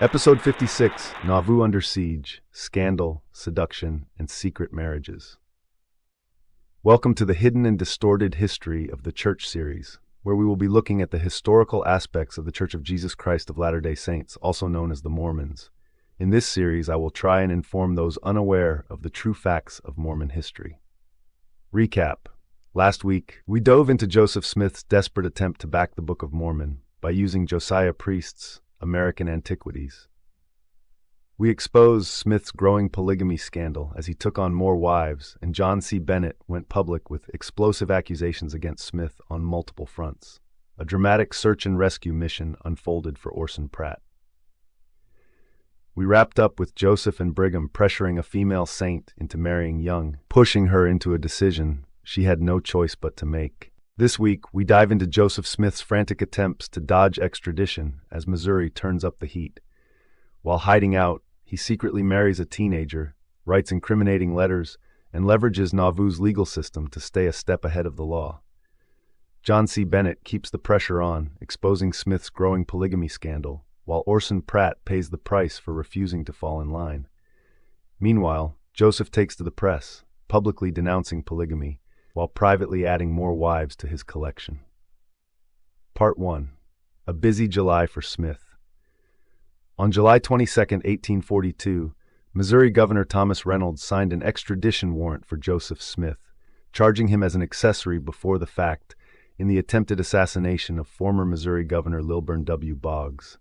Episode 56, Nauvoo Under Siege, Scandal, Seduction, and Secret Marriages. Welcome to the Hidden and Distorted History of the Church series, where we will be looking at the historical aspects of the Church of Jesus Christ of Latter-day Saints, also known as the Mormons. In this series, I will try and inform those unaware of the true facts of Mormon history. Recap. Last week, we dove into Joseph Smith's desperate attempt to back the Book of Mormon by using Josiah Priest's American Antiquities. We exposed Smith's growing polygamy scandal as he took on more wives, and John C. Bennett went public with explosive accusations against Smith on multiple fronts. A dramatic search and rescue mission unfolded for Orson Pratt. We wrapped up with Joseph and Brigham pressuring a female saint into marrying young, pushing her into a decision she had no choice but to make. This week, we dive into Joseph Smith's frantic attempts to dodge extradition as Missouri turns up the heat. While hiding out, he secretly marries a teenager, writes incriminating letters, and leverages Nauvoo's legal system to stay a step ahead of the law. John C. Bennett keeps the pressure on, exposing Smith's growing polygamy scandal, while Orson Pratt pays the price for refusing to fall in line. Meanwhile, Joseph takes to the press, publicly denouncing polygamy, while privately adding more wives to his collection. Part 1. A busy July for Smith. On July 22, 1842, Missouri Governor Thomas Reynolds signed an extradition warrant for Joseph Smith, charging him as an accessory before the fact in the attempted assassination of former Missouri Governor Lilburn W. Boggs.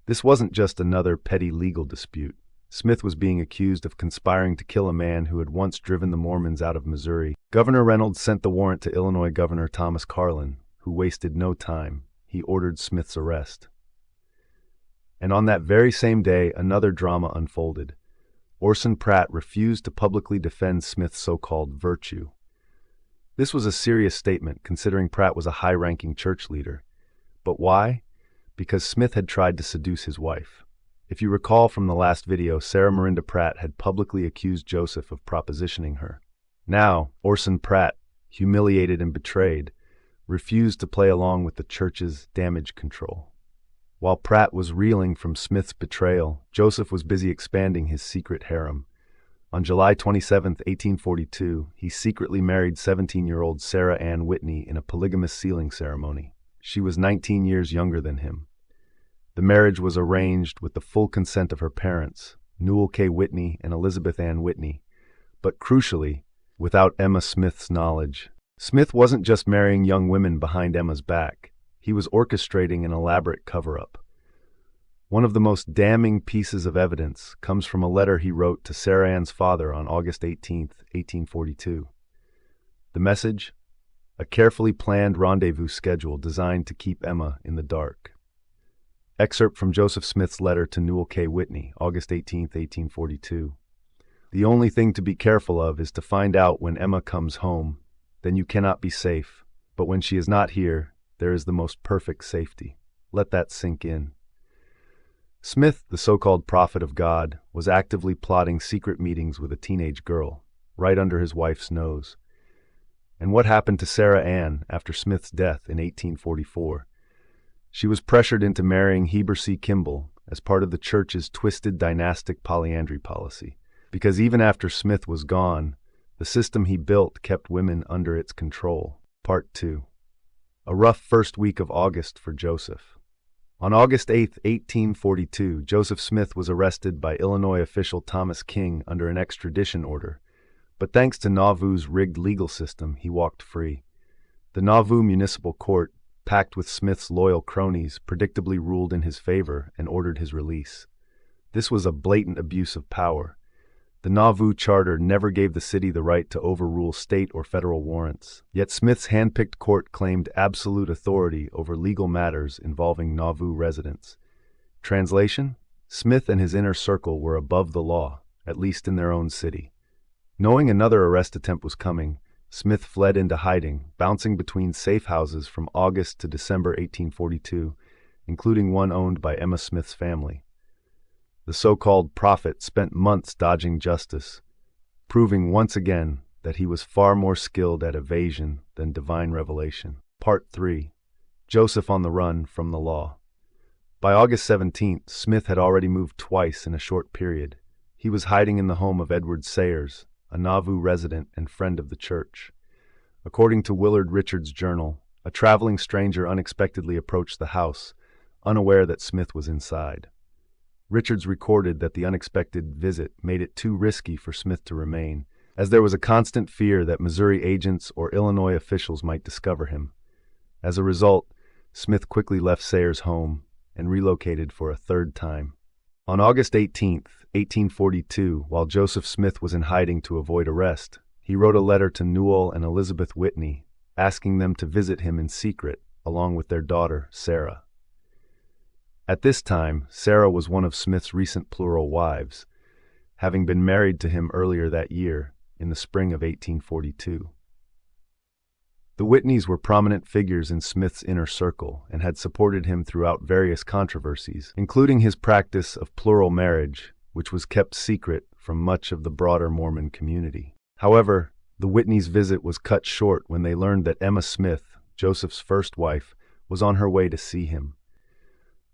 This wasn't just another petty legal dispute. Smith was being accused of conspiring to kill a man who had once driven the Mormons out of Missouri. Governor Reynolds sent the warrant to Illinois Governor Thomas Carlin, who wasted no time. He ordered Smith's arrest. And on that very same day, another drama unfolded. Orson Pratt refused to publicly defend Smith's so-called virtue. This was a serious statement, considering Pratt was a high-ranking church leader. But why? Because Smith had tried to seduce his wife. If you recall from the last video, Sarah Marinda Pratt had publicly accused Joseph of propositioning her. Now, Orson Pratt, humiliated and betrayed, refused to play along with the church's damage control. While Pratt was reeling from Smith's betrayal, Joseph was busy expanding his secret harem. On July 27, 1842, he secretly married 17-year-old Sarah Ann Whitney in a polygamous sealing ceremony. She was 19 years younger than him. The marriage was arranged with the full consent of her parents, Newell K. Whitney and Elizabeth Ann Whitney, but crucially, without Emma Smith's knowledge. Smith wasn't just marrying young women behind Emma's back. He was orchestrating an elaborate cover-up. One of the most damning pieces of evidence comes from a letter he wrote to Sarah Ann's father on August 18, 1842. The message? A carefully planned rendezvous schedule designed to keep Emma in the dark. Excerpt from Joseph Smith's letter to Newell K. Whitney, August 18, 1842. The only thing to be careful of is to find out when Emma comes home. Then you cannot be safe. But when she is not here, there is the most perfect safety. Let that sink in. Smith, the so-called prophet of God, was actively plotting secret meetings with a teenage girl, right under his wife's nose. And what happened to Sarah Ann after Smith's death in 1844? She was pressured into marrying Heber C. Kimball as part of the church's twisted dynastic polyandry policy, because even after Smith was gone, the system he built kept women under its control. Part 2. A rough first week of August for Joseph. On August 8, 1842, Joseph Smith was arrested by Illinois official Thomas King under an extradition order, but thanks to Nauvoo's rigged legal system, he walked free. The Nauvoo Municipal Court, packed with Smith's loyal cronies, predictably ruled in his favor and ordered his release. This was a blatant abuse of power. The Nauvoo Charter never gave the city the right to overrule state or federal warrants, yet Smith's hand-picked court claimed absolute authority over legal matters involving Nauvoo residents. Translation? Smith and his inner circle were above the law, at least in their own city. Knowing another arrest attempt was coming, Smith fled into hiding, bouncing between safe houses from August to December 1842, including one owned by Emma Smith's family. The so-called prophet spent months dodging justice, proving once again that he was far more skilled at evasion than divine revelation. Part 3. Joseph on the run from the law. By August 17th, Smith had already moved twice in a short period. He was hiding in the home of Edward Sayers, a Nauvoo resident and friend of the church. According to Willard Richards' journal, a traveling stranger unexpectedly approached the house, unaware that Smith was inside. Richards recorded that the unexpected visit made it too risky for Smith to remain, as there was a constant fear that Missouri agents or Illinois officials might discover him. As a result, Smith quickly left Sayers' home and relocated for a third time. On August 18, 1842, while Joseph Smith was in hiding to avoid arrest, he wrote a letter to Newell and Elizabeth Whitney, asking them to visit him in secret, along with their daughter, Sarah. At this time, Sarah was one of Smith's recent plural wives, having been married to him earlier that year, in the spring of 1842. The Whitneys were prominent figures in Smith's inner circle and had supported him throughout various controversies, including his practice of plural marriage, which was kept secret from much of the broader Mormon community. However, the Whitneys' visit was cut short when they learned that Emma Smith, Joseph's first wife, was on her way to see him.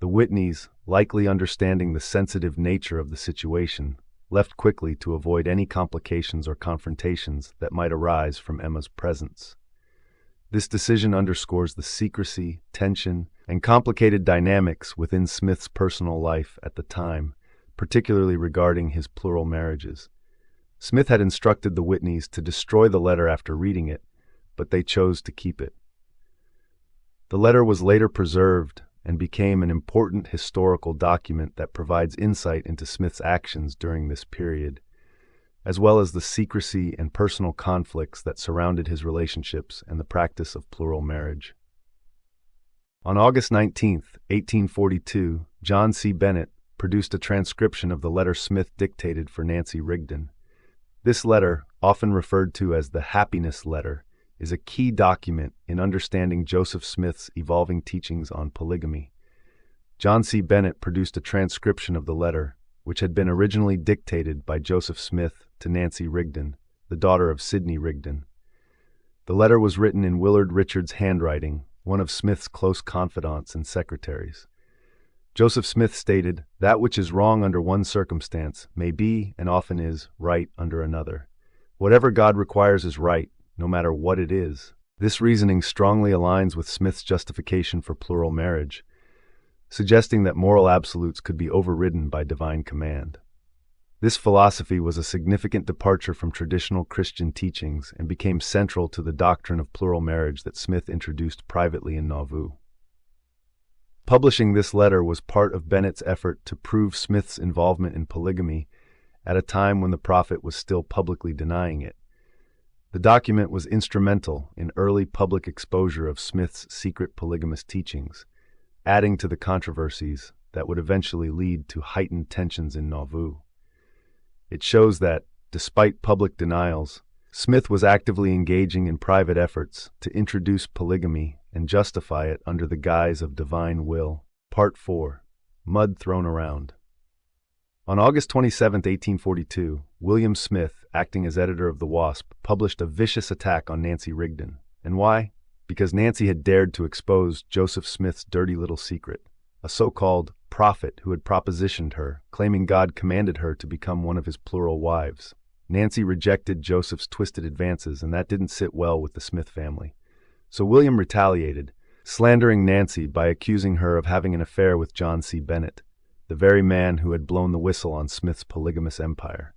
The Whitneys, likely understanding the sensitive nature of the situation, left quickly to avoid any complications or confrontations that might arise from Emma's presence. This decision underscores the secrecy, tension, and complicated dynamics within Smith's personal life at the time, particularly regarding his plural marriages. Smith had instructed the Whitneys to destroy the letter after reading it, but they chose to keep it. The letter was later preserved and became an important historical document that provides insight into Smith's actions during this period, as well as the secrecy and personal conflicts that surrounded his relationships and the practice of plural marriage. On August 19, 1842, John C. Bennett produced a transcription of the letter Smith dictated for Nancy Rigdon. This letter, often referred to as the Happiness Letter, is a key document in understanding Joseph Smith's evolving teachings on polygamy. John C. Bennett produced a transcription of the letter, which had been originally dictated by Joseph Smith to Nancy Rigdon, the daughter of Sidney Rigdon. The letter was written in Willard Richards' handwriting, one of Smith's close confidants and secretaries. Joseph Smith stated, "That which is wrong under one circumstance may be, and often is, right under another. Whatever God requires is right, no matter what it is." This reasoning strongly aligns with Smith's justification for plural marriage, suggesting that moral absolutes could be overridden by divine command. This philosophy was a significant departure from traditional Christian teachings and became central to the doctrine of plural marriage that Smith introduced privately in Nauvoo. Publishing this letter was part of Bennett's effort to prove Smith's involvement in polygamy at a time when the prophet was still publicly denying it. The document was instrumental in early public exposure of Smith's secret polygamous teachings, adding to the controversies that would eventually lead to heightened tensions in Nauvoo. It shows that, despite public denials, Smith was actively engaging in private efforts to introduce polygamy and justify it under the guise of divine will. Part 4. Mud Thrown Around. On August 27, 1842, William Smith, acting as editor of the Wasp, published a vicious attack on Nancy Rigdon. And why? Because Nancy had dared to expose Joseph Smith's dirty little secret, a so-called prophet who had propositioned her, claiming God commanded her to become one of his plural wives. Nancy rejected Joseph's twisted advances, and that didn't sit well with the Smith family. So William retaliated, slandering Nancy by accusing her of having an affair with John C. Bennett, the very man who had blown the whistle on Smith's polygamous empire.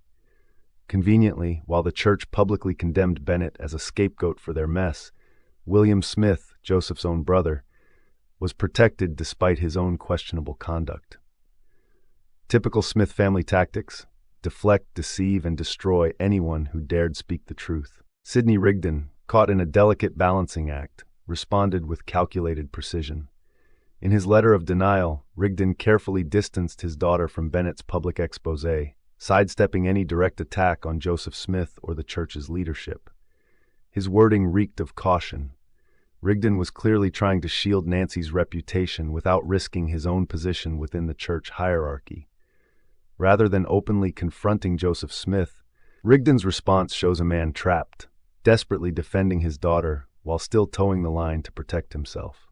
Conveniently, while the church publicly condemned Bennett as a scapegoat for their mess, William Smith, Joseph's own brother, was protected despite his own questionable conduct. Typical Smith family tactics: deflect, deceive, and destroy anyone who dared speak the truth. Sidney Rigdon, caught in a delicate balancing act, responded with calculated precision. In his letter of denial, Rigdon carefully distanced his daughter from Bennett's public exposé, sidestepping any direct attack on Joseph Smith or the church's leadership. His wording reeked of caution. Rigdon was clearly trying to shield Nancy's reputation without risking his own position within the church hierarchy. Rather than openly confronting Joseph Smith, Rigdon's response shows a man trapped, desperately defending his daughter while still towing the line to protect himself.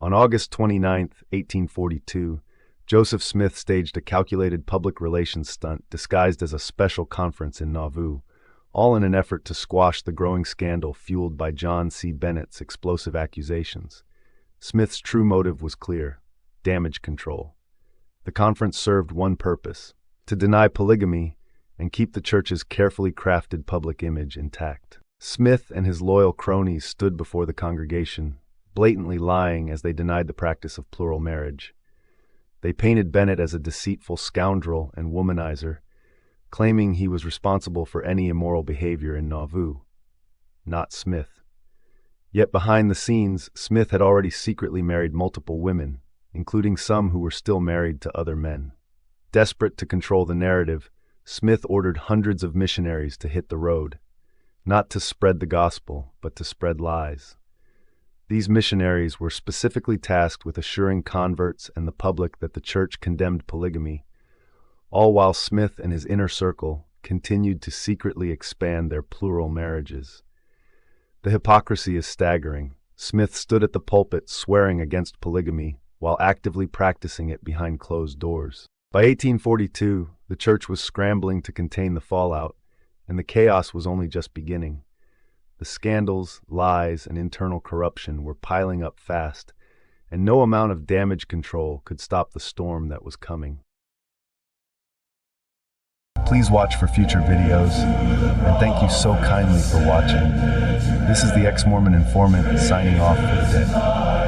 On August 29, 1842, Joseph Smith staged a calculated public relations stunt disguised as a special conference in Nauvoo, all in an effort to squash the growing scandal fueled by John C. Bennett's explosive accusations. Smith's true motive was clear: damage control. The conference served one purpose: to deny polygamy and keep the church's carefully crafted public image intact. Smith and his loyal cronies stood before the congregation, blatantly lying as they denied the practice of plural marriage. They painted Bennett as a deceitful scoundrel and womanizer, claiming he was responsible for any immoral behavior in Nauvoo, not Smith. Yet behind the scenes, Smith had already secretly married multiple women, including some who were still married to other men. Desperate to control the narrative, Smith ordered hundreds of missionaries to hit the road, not to spread the gospel, but to spread lies. These missionaries were specifically tasked with assuring converts and the public that the church condemned polygamy, all while Smith and his inner circle continued to secretly expand their plural marriages. The hypocrisy is staggering. Smith stood at the pulpit swearing against polygamy while actively practicing it behind closed doors. By 1842, the church was scrambling to contain the fallout, and the chaos was only just beginning. The scandals, lies, and internal corruption were piling up fast, and no amount of damage control could stop the storm that was coming. Please watch for future videos, and thank you so kindly for watching. This is the Ex-Mormon Informant signing off for the day.